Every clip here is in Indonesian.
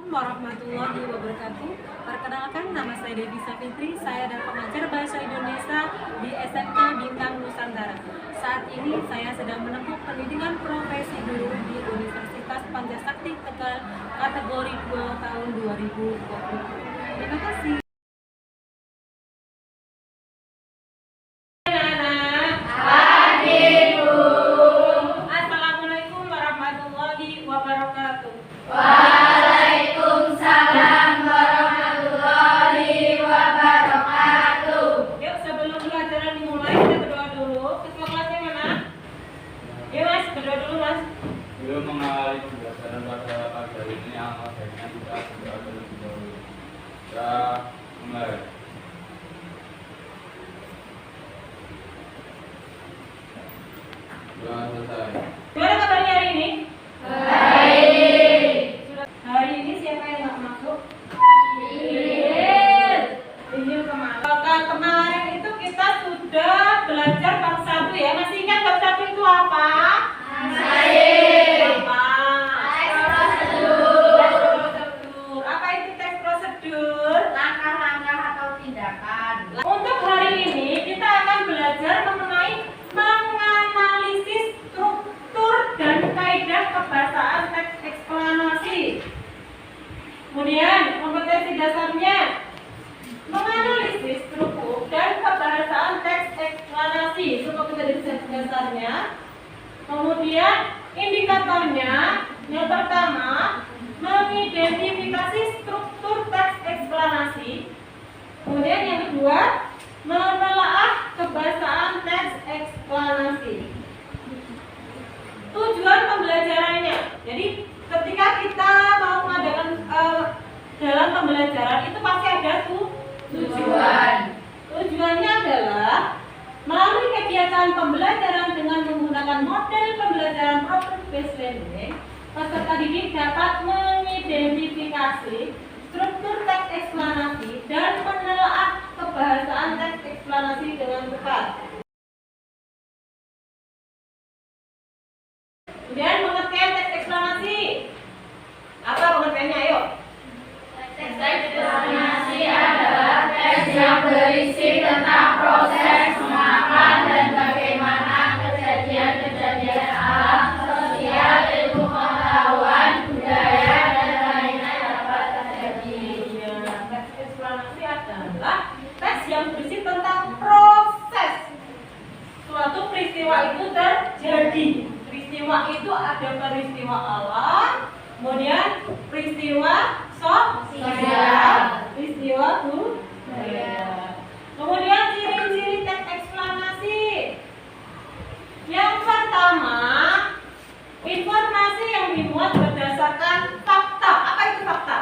Warahmatullahi wabarakatuh. Perkenalkan, nama saya Devi Safitri. Saya adalah pengajar Bahasa Indonesia di SMK Bintang Nusantara. Saat ini saya sedang menempuh pendidikan profesi guru di Universitas Pancasakti Tegal kategori 2 tahun 2020. Terima kasih. Assalamualaikum warahmatullahi wabarakatuh. Waalaikumsalam warahmatullahi wabarakatuh. Yuk, sebelum pelajaran dimulai kita berdoa dulu. Ketua kelasnya mana? Yuk mas, berdoa dulu mas. Belum mengawali pembelajaran pada pagi hari ini, amat baiknya kita berdoa terlebih dahulu. Kita mulai. Doa selesai. Gimana kabarnya hari ini? Baik. Hari ini siapa yang nggak masuk? Ini kemarin. Kemarin itu kita sudah belajar bab 1 ya. Masih ingat bab 1 itu apa? Baik. Apa? Teks prosedur. Teks prosedur. Apa itu teks prosedur? Langkah-langkah atau tindakan. Untuk hari ini kita akan belajar mengenai menganalisis struktur dan kaidah kebahasaan teks eksplanasi. Kemudian kompetensi dasarnya menganalisis struktur dan kebahasaan teks eksplanasi. Itu kompetensi dasarnya. Kemudian indikatornya yang pertama mengidentifikasi struktur teks eksplanasi. Kemudian yang kedua menelaah kebahasaan teks eksplanasi. Tujuan pembelajarannya. Jadi ketika kita mau mengadakan dalam pembelajaran itu pasti ada tujuan. Tujuannya adalah melalui kegiatan pembelajaran dengan menggunakan model pembelajaran project based learning, peserta didik dapat mengidentifikasi struktur teks eksplanasi dan menelaah kebahasaan teks eksplanasi dengan tepat. Kemudian pengertian teks eksplanasi. Apa pengertiannya? Ayo. Teks eksplanasi adalah teks yang berisi tentang proses memakan dan bagaimana kejadian-kejadian alam, sosial, ilmu pengetahuan, budaya, dan lainnya dapat terjadi. Teks eksplanasi adalah teks yang berisi tentang proses suatu peristiwa itu terjadi. Peristiwa itu ada peristiwa alam, kemudian peristiwa sosial, peristiwa budaya. Kemudian ciri-ciri teks eksplanasi. Yang pertama, informasi yang dimuat berdasarkan fakta. Apa itu fakta?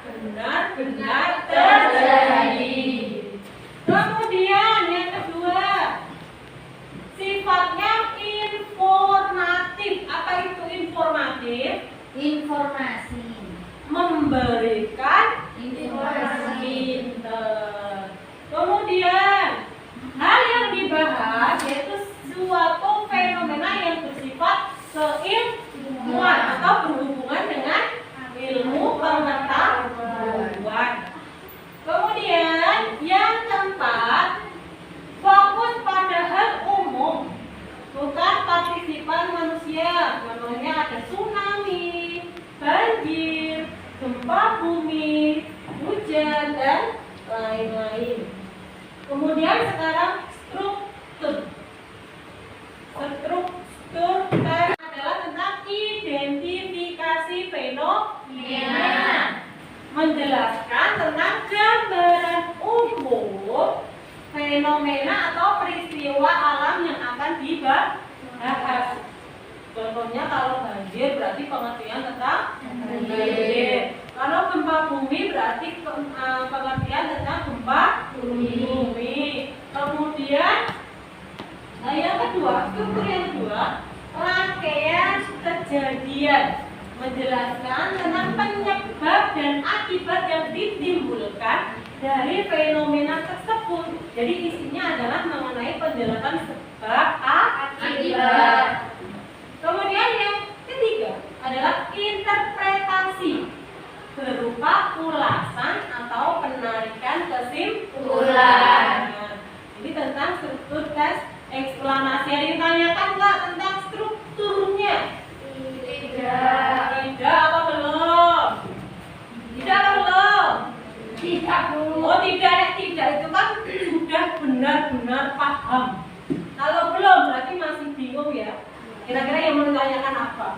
Benar-benar terjadi. Kemudian yang kedua, sifatnya informatif. Apa itu informatif? Informasi. Memberikan Informasi. Kemudian hal yang dibahas yaitu suatu fenomena yang bersifat keilmuan atau berhubungan dengan ilmu pengetahuan. Kemudian yang keempat, fokus pada hal umum, bukan partisipan manusia. Contohnya ada tsunami, banjir, gempa bumi, hujan, dan lain-lain. Kemudian sekarang struktur. Struktur teks adalah tentang identifikasi fenomena, menjelaskan tentang gambaran umum fenomena atau peristiwa alam yang akan dibahas. Contohnya kalau banjir berarti pengertian tentang banjir. Kalau gempa bumi berarti pengertian tentang gempa bumi. Kemudian yang kedua, struktur yang kedua, rangkaian kejadian, menjelaskan tentang penyebab dan akibat yang ditimbulkan dari fenomena tersebut. Jadi isinya adalah mengenai penjelasan sebab akibat. Kemudian yang ketiga adalah interpretasi berupa ulasan atau penarikan kesimpulan. Ini tentang struktur tes eksklamasi. Ada yang ditanyakan nggak tentang strukturnya? Tidak apa belum? Tidak apa belum? Tidak belum. Oh tidak itu kan sudah benar-benar paham. Kalau belum berarti masih bingung ya. Kira-kira yang mau ditanyakan apa?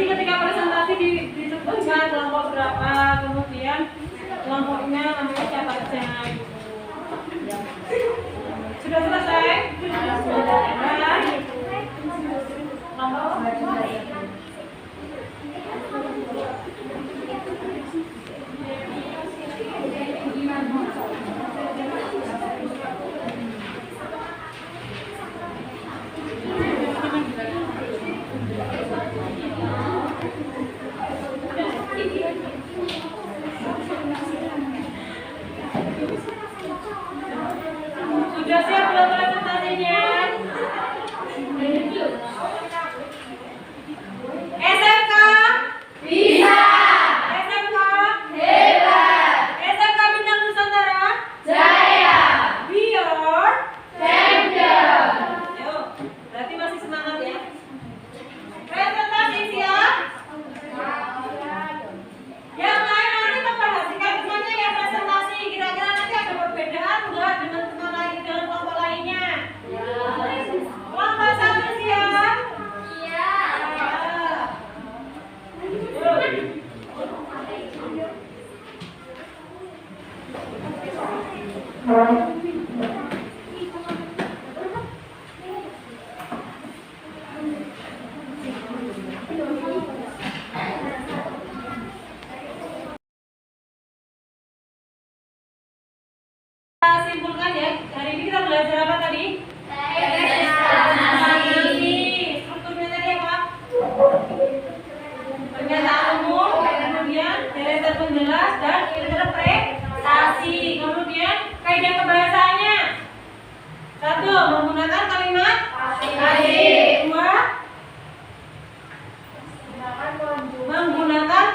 Nanti ketika presentasi disebutkan kelompok berapa, kemudian kelompoknya namanya siapa saja. Sudah selesai? Sudah. Sudah siap belum presentasinya? SMK? Bisa. SMK? Hebat. SMK Bintang Nusantara? Jaya. Biar? Champion. Ayo, berarti masih semangat ya? Presentasi siap? Yang lain nanti memperhatikan temannya ya presentasi. Kira-kira nanti ada perbedaan enggak dengan teman lain dengan kelompok lainnya? Kelompok satu siap? Iya. Kita simpulkan ya. Hari ini kita belajar apa tadi? Strukturnya tadi apa? Pernyataan umum, kemudian deretan penjelas dan interpretasi. Kemudian kaidah kebahasaannya. 1. Menggunakan kalimat Kasih. 2. Menggunakan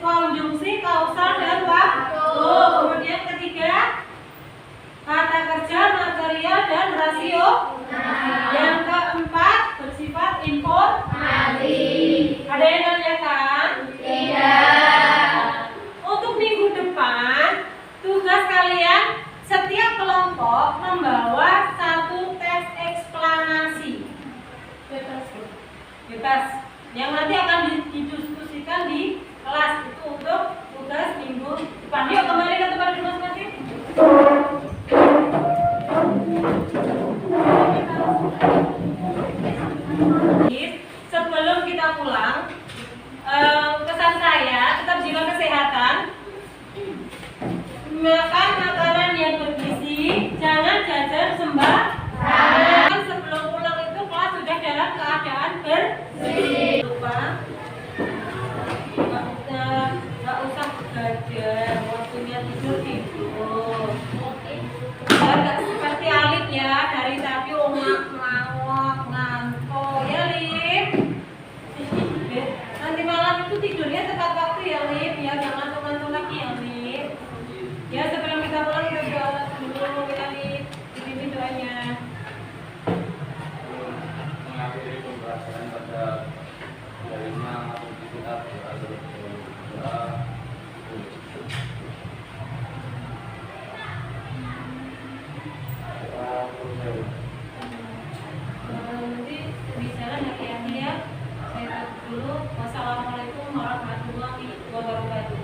konjungsi kausal dan waktu. Kemudian ketiga, kata kerja, material dan rasio. Yang keempat, bersifat informatif. Ada yang nanyakan? Tidak. Untuk minggu depan, tugas kalian setiap kelompok membawa satu tes eksplanasi. Bebas. Yang nanti akan didiskusikan di kelas. Itu untuk tugas minggu depan. Yuk kembali ke tempat duduk masing-masing. Sebelum kita pulang, pesan saya tetap jaga kesehatan, makan makanan yang bergizi, jangan jajan sembarangan. Sebelum pulang itu kelas sudah dalam keadaan bersih. Lupa, nggak usah begadang, waktunya tidur. Biar nggak seperti Alif ya, dari tadi ngawak ngantuk ya Lip. Nanti malam itu tidurnya tepat waktu ya Lip, ya jangan ngantuk lagi ya Lip. Ya sebelum kita pulang kita doa dulu ya Lip, ini doanya. Mengakhiri pembelajaran pada hari ini atau kita berdoa. Nanti bicara hati-hati ya. Saya tutup dulu. Wassalamualaikum warahmatullahi wabarakatuh.